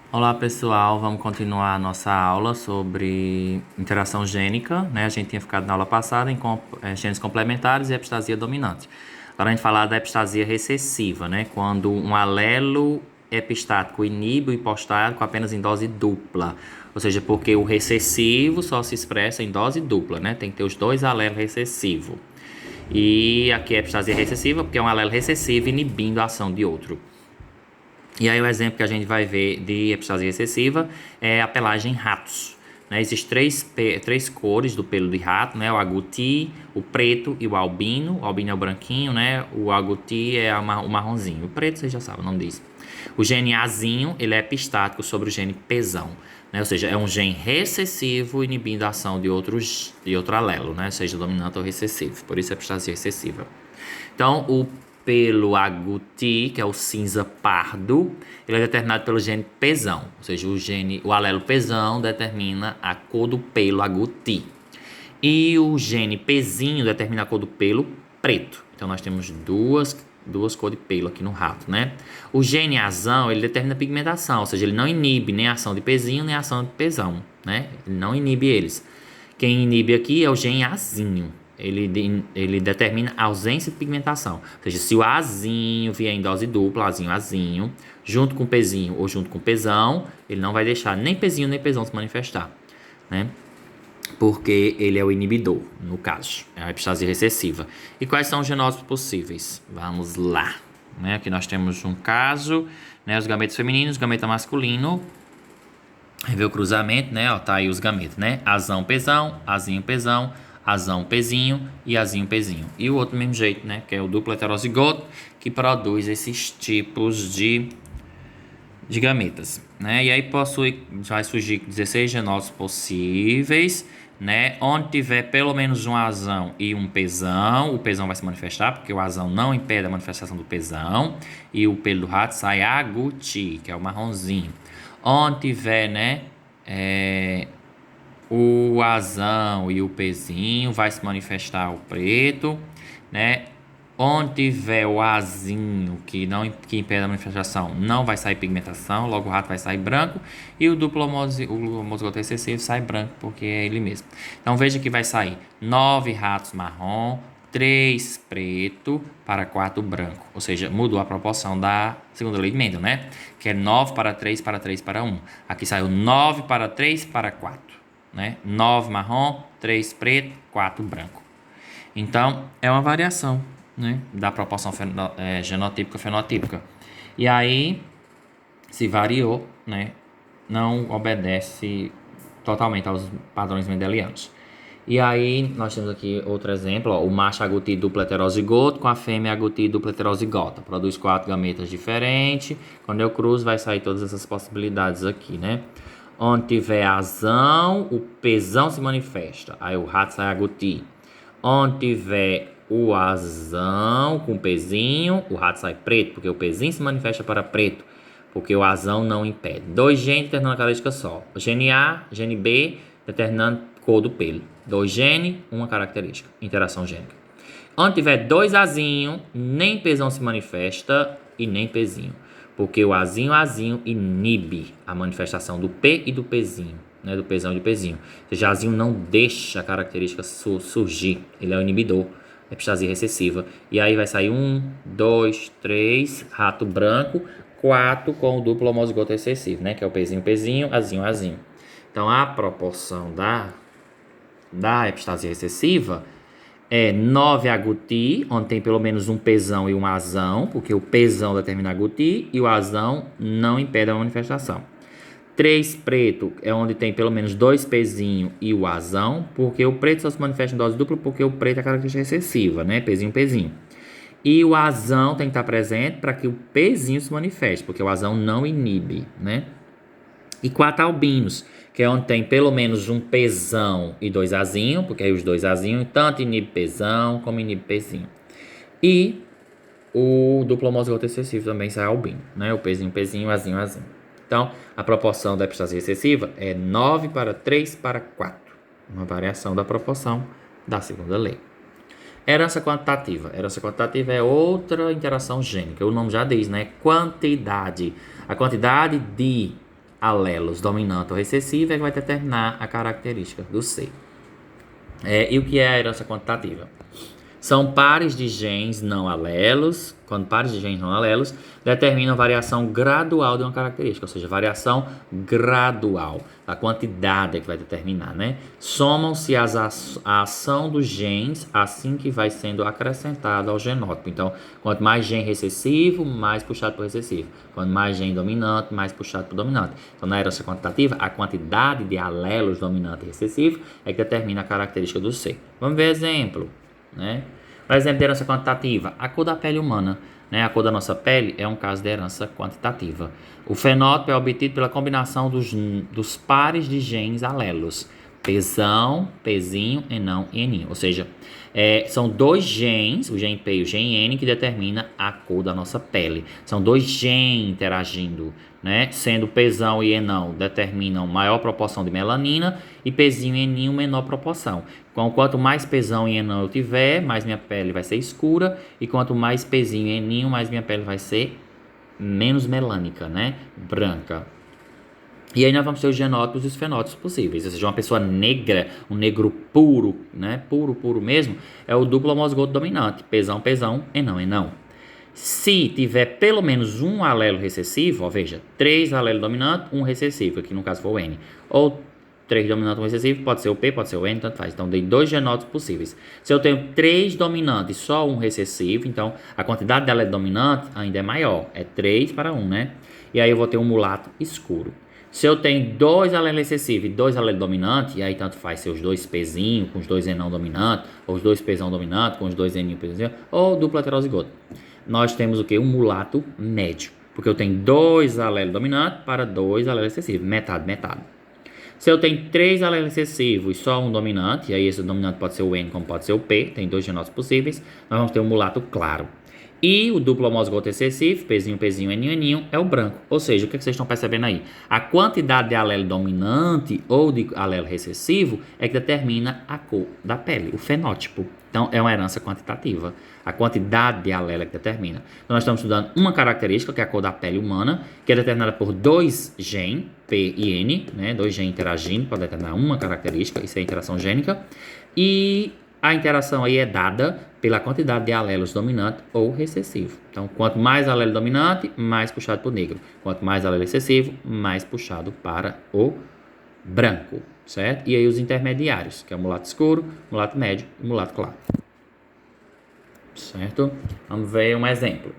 Olá pessoal, vamos continuar a nossa aula sobre interação gênica, né? A gente tinha ficado na aula passada em genes complementares e epistasia dominante. Agora a gente falar da epistasia recessiva, né? Quando um alelo epistático inibe o hipostático apenas em dose dupla. Ou seja, porque o recessivo só se expressa em dose dupla, né? Tem que ter os dois alelos recessivos. E aqui é epistasia recessiva porque é um alelo recessivo inibindo a ação de outro. E aí o exemplo que a gente vai ver de epistasia excessiva é a pelagem em ratos. Né? Existem três cores do pelo de rato, né? O agouti, o preto e o albino. O albino é o branquinho, né? O agouti é o marronzinho. O preto vocês já sabem o nome disso. O gene Azinho, ele é epistático sobre o gene Pzão. Né? Ou seja, é um gene recessivo inibindo a ação de outro alelo, né? Seja dominante ou recessivo. Por isso é epistasia excessiva. Então, o pelo agouti, que é o cinza pardo, ele é determinado pelo gene Pzão, ou seja, o alelo Pzão determina a cor do pelo agouti. E o gene Pzinho determina a cor do pelo preto. Então nós temos duas cores de pelo aqui no rato, né? O gene Azão, ele determina a pigmentação, ou seja, ele não inibe nem a ação de Pzinho nem a ação de Pzão, né? Ele não inibe eles. Quem inibe aqui é o gene Azinho. Ele determina a ausência de pigmentação. Ou seja, se o Azinho vier em dose dupla, Azinho, junto com o Pzinho ou junto com o Pzão, ele não vai deixar nem Pzinho nem Pzão se manifestar, né? Porque ele é o inibidor, no caso, é a epistasia recessiva. E quais são os genótipos possíveis? Vamos lá. Né? Aqui nós temos um caso, né? Os gametas femininos, gameta masculino. Vê o cruzamento, né? Ó, tá aí os gametas, né? Azão, Pzão, Azinho, Pzão, Azão, Pzinho e Azinho, Pzinho. E o outro do mesmo jeito, né? Que é o duplo heterozigoto, que produz esses tipos de gametas, né? E aí vai surgir 16 genótipos possíveis, né? Onde tiver pelo menos um azão e um pezão, o pezão vai se manifestar, porque o azão não impede a manifestação do pezão, e o pelo do rato sai agouti, que é o marronzinho. Onde tiver, né, o azão e o pezinho, vai se manifestar o preto, né? Onde tiver o azinho que impede a manifestação, não vai sair pigmentação, logo o rato vai sair branco. E o duplo homozigoto excessivo sai branco, porque é ele mesmo. Então veja que vai sair 9 ratos marrom, 3 preto para 4 branco. Ou seja, mudou a proporção da segunda lei de Mendel, né? Que é 9 para 3 para 3 para 1. Aqui saiu 9 para 3 para 4. Né? 9 marrom, 3 preto, 4 branco. Então, é uma variação, né, da proporção genotípica-fenotípica. E aí, se variou, né, não obedece totalmente aos padrões mendelianos. E aí, nós temos aqui outro exemplo, ó, o macho agouti duplo heterozigoto com a fêmea agouti duplo heterozigota. Produz 4 gametas diferentes. Quando eu cruzo, vai sair todas essas possibilidades aqui, né? Onde tiver azão, o pezão se manifesta. Aí o rato sai agouti. Onde tiver o azão com o pezinho, o rato sai preto, porque o pezinho se manifesta para preto, porque o azão não impede. 2 genes determinando uma característica só. O gene A, gene B, determinando cor do pelo. 2 genes, uma característica. Interação gênica. Onde tiver 2 azinhos, nem pezão se manifesta e nem pezinho. Porque o azinho inibe a manifestação do P e do Pzinho, né? Do Pzão e do Pzinho. Ou seja, azinho não deixa a característica surgir. Ele é o inibidor. Epistasia recessiva. E aí vai sair 1, 2, 3, rato branco, 4 com o duplo homozigoto excessivo, né? Que é o Pzinho, azinho. Então a proporção da epistasia recessiva é 9 agouti, onde tem pelo menos um pezão e um azão, porque o pezão determina agouti e o azão não impede a manifestação. 3 preto é onde tem pelo menos 2 pezinho e o azão, porque o preto só se manifesta em dose dupla, porque o preto é a característica recessiva, né? Pezinho. E o azão tem que estar presente para que o pezinho se manifeste, porque o azão não inibe, né? E 4 albinos, que é onde tem pelo menos um pezão e 2 azinhos, porque aí os 2 azinhos tanto inibe pezão como inibe pezinho. E o duplo homozigoto excessivo também sai albino, né? O pezinho, azinho. Então, a proporção da epistasia excessiva é 9 para 3 para 4. Uma variação da proporção da segunda lei. Herança quantitativa. Herança quantitativa é outra interação gênica. O nome já diz, né? Quantidade. A quantidade de alelos dominante ou recessivo é que vai determinar a característica do C. E o que é a herança quantitativa? São pares de genes não alelos, quando pares de genes não alelos determinam variação gradual de uma característica, ou seja, variação gradual, a quantidade é que vai determinar, né? Somam-se a ação dos genes assim que vai sendo acrescentado ao genótipo. Então, quanto mais gene recessivo, mais puxado para o recessivo. Quanto mais gene dominante, mais puxado para o dominante. Então, na herança quantitativa, a quantidade de alelos dominante e recessivo é que determina a característica do C. Vamos ver exemplo. Né? Por exemplo de herança quantitativa, a cor da pele humana, né? A cor da nossa pele é um caso de herança quantitativa. O fenótipo é obtido pela combinação dos pares de genes alelos, Pzão, Pzinho, Enão e Eninho. Ou seja, são dois genes, o gene P e o gene N, que determina a cor da nossa pele. São dois genes interagindo, né? Sendo Pzão e Enão determinam maior proporção de melanina e Pzinho e Eninho menor proporção. Então, quanto mais Pzão e Enão eu tiver, mais minha pele vai ser escura, e quanto mais Pzinho e Eninho, mais minha pele vai ser menos melânica, né? Branca. E aí nós vamos ter os genótipos e os fenótipos possíveis. Ou seja, uma pessoa negra, um negro puro, né? Puro mesmo, é o duplo homozigoto dominante. Pzão, Pzão, Enão, Enão. Se tiver pelo menos um alelo recessivo, ó, veja, 3 alelo dominante, 1 recessivo, aqui no caso for o N. Ou 3 dominante, 1 recessivo, pode ser o P, pode ser o N, tanto faz. Então, dei 2 genótipos possíveis. Se eu tenho 3 dominantes e só 1 recessivo, então a quantidade de alelo dominante ainda é maior. É 3 para 1, né? E aí eu vou ter um mulato escuro. Se eu tenho 2 alelos recessivos e 2 alelos dominantes, e aí tanto faz ser os 2 Pzinho com os 2 Enão dominantes, ou os 2 Pzão dominantes com os 2 Eninho Pzinho, ou duplo heterozigoto. Nós temos o que? Um mulato médio. Porque eu tenho 2 alelos dominantes para 2 alelos recessivos. Metade, metade. Se eu tenho 3 alelos recessivos e só um dominante, e aí esse dominante pode ser o N como pode ser o P, tem 2 genótipos possíveis, nós vamos ter um mulato claro. E o duplo homozigoto recessivo, Pzinho, Pzinho, Eninho, Eninho, é o branco. Ou seja, o que vocês estão percebendo aí? A quantidade de alelo dominante ou de alelo recessivo é que determina a cor da pele, o fenótipo. Então, é uma herança quantitativa. A quantidade de alelo é que determina. Então, nós estamos estudando uma característica, que é a cor da pele humana, que é determinada por 2 genes, P e N, né? 2 genes interagindo para determinar uma característica, isso é interação gênica. E a interação aí é dada pela quantidade de alelos dominante ou recessivo. Então, quanto mais alelo dominante, mais puxado para o negro. Quanto mais alelo recessivo, mais puxado para o branco, certo? E aí os intermediários, que é o mulato escuro, mulato médio e mulato claro. Certo? Vamos ver um exemplo.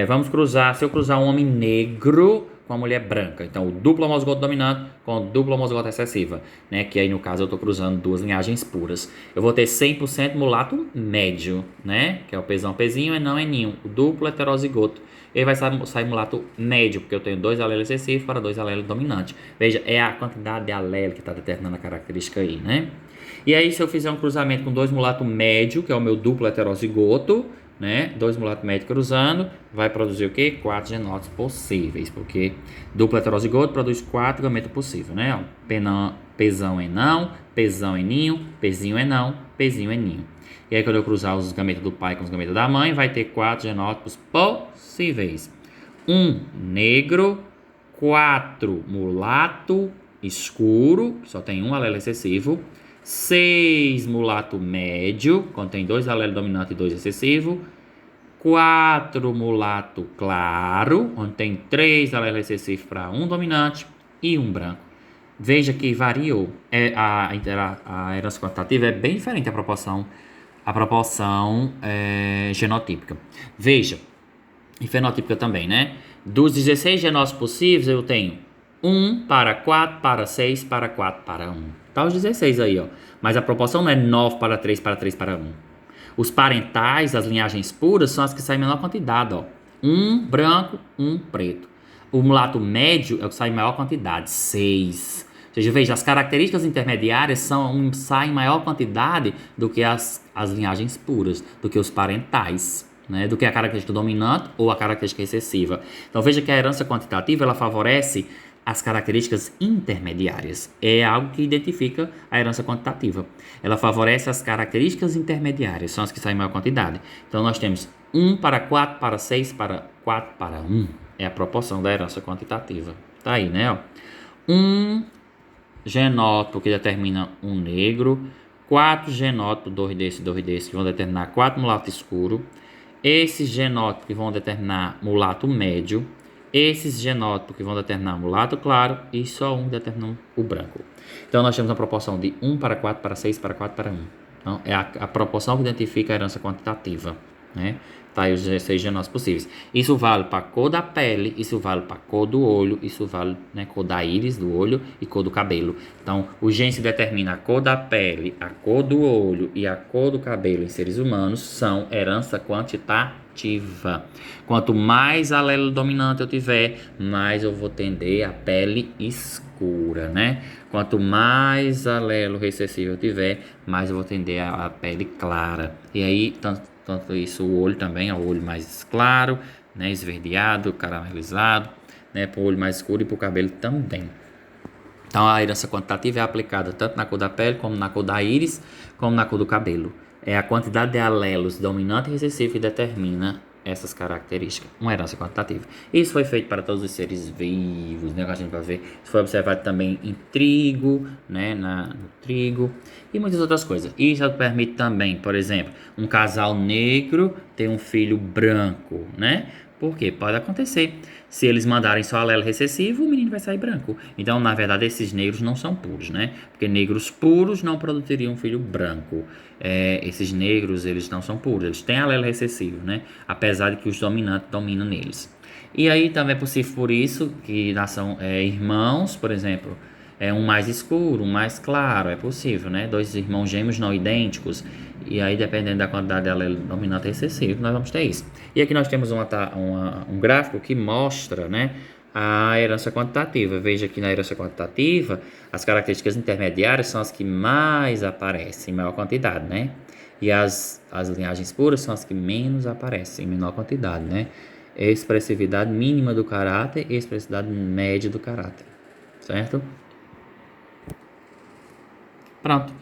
Vamos cruzar, se eu cruzar um homem negro com uma mulher branca, então o duplo homozigoto dominante com o duplo homozigoto recessiva, né? Que aí no caso eu estou cruzando duas linhagens puras. Eu vou ter 100% mulato médio, né? Que é o Pzão, Pzinho, Enão, Eninho, o duplo heterozigoto. E aí vai sair mulato médio, porque eu tenho 2 alelos recessivos para 2 alelos dominantes. Veja, é a quantidade de alelo que está determinando a característica aí, né? E aí, se eu fizer um cruzamento com 2 mulato médio, que é o meu duplo heterozigoto, né? 2 mulato médio cruzando, vai produzir o quê? 4 genótipos possíveis, porque duplo heterozigoto produz 4 gametas possíveis, né? Pzão, Enão, Pzão, Eninho, Pzinho, Enão, Pzinho, Eninho. E aí, quando eu cruzar os gametas do pai com os gametas da mãe, vai ter 4 genótipos possíveis. 1 negro, 4 mulato escuro, que só tem um alelo recessivo, 6 mulato médio, contém 2 alelos dominantes e 2 recessivos, 4 mulato claro, onde tem 3 alelos recessivos para 1 dominante e 1 branco. Veja que variou. A herança quantitativa é bem diferente a proporção genotípica. Veja, e fenotípica também, né? Dos 16 genótipos possíveis, eu tenho 1 para 4 para 6 para 4 para 1. Tá os 16 aí, ó. Mas a proporção não é 9 para 3 para 3 para 1. Os parentais, as linhagens puras, são as que saem em menor quantidade, ó. 1 branco, 1 preto. O mulato médio é o que sai em maior quantidade, 6. Ou seja, veja, as características intermediárias saem em maior quantidade do que as linhagens puras, do que os parentais, né? Do que a característica dominante ou a característica recessiva. Então veja que a herança quantitativa ela favorece as características intermediárias. É algo que identifica a herança quantitativa. Ela favorece as características intermediárias, são as que saem em maior quantidade. Então nós temos 1 para 4 para 6 para 4 para 1. É a proporção da herança quantitativa. Tá aí, né? Ó. um genótipo que determina um negro, 4 genótipos, dois desses, que vão determinar 4 mulato escuro, esses genótipos que vão determinar mulato médio, esses genótipos que vão determinar mulato claro e só um determina o branco. Então nós temos uma proporção de 1 para 4 para 6 para 4 para 1. Então é a proporção que identifica a herança quantitativa, né? Tá aí os 6 genótipos possíveis. Isso vale para a cor da pele, isso vale para a cor do olho, isso vale, né, cor da íris do olho e cor do cabelo. Então, o gene que determina a cor da pele, a cor do olho e a cor do cabelo em seres humanos são herança quantitativa. Quanto mais alelo dominante eu tiver, mais eu vou tender a pele escura, né? Quanto mais alelo recessivo eu tiver, mais eu vou tender a pele clara. E aí, tanto isso, o olho também é o olho mais claro, né, esverdeado, caramelizado, né, para o olho mais escuro e para o cabelo também. Então a herança quantitativa é aplicada tanto na cor da pele, como na cor da íris, como na cor do cabelo. É a quantidade de alelos dominante e recessivo que determina essas características. Uma herança quantitativa. Isso foi feito para todos os seres vivos, né? Que a gente vai ver. Isso foi observado também em trigo, né? No trigo e muitas outras coisas. Isso permite também, por exemplo, um casal negro ter um filho branco, né? Porque pode acontecer. Se eles mandarem só alelo recessivo, o menino vai sair branco. Então, na verdade, esses negros não são puros, né? Porque negros puros não produziriam um filho branco. Esses negros, eles não são puros. Eles têm alelo recessivo, né? Apesar de que os dominantes dominam neles. E aí também é possível por isso que nasçam irmãos, por exemplo, um mais escuro, um mais claro, é possível, né? Dois irmãos gêmeos não idênticos. E aí, dependendo da quantidade de alelo dominante e recessivo, nós vamos ter isso. E aqui nós temos um gráfico que mostra, né, a herança quantitativa. Veja que na herança quantitativa, as características intermediárias são as que mais aparecem em maior quantidade, né? E as linhagens puras são as que menos aparecem em menor quantidade, né? Expressividade mínima do caráter e expressividade média do caráter, certo? Pronto,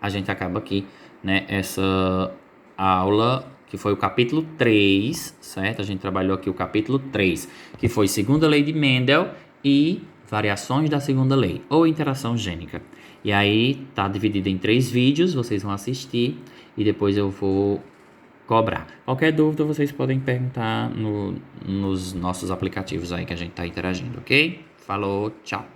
a gente acaba aqui, né, essa aula, que foi o capítulo 3, certo? A gente trabalhou aqui o capítulo 3, que foi segunda lei de Mendel e variações da segunda lei, ou interação gênica. E aí tá dividido em 3 vídeos, vocês vão assistir e depois eu vou cobrar. Qualquer dúvida vocês podem perguntar nos nossos aplicativos aí que a gente tá interagindo, ok? Falou, tchau!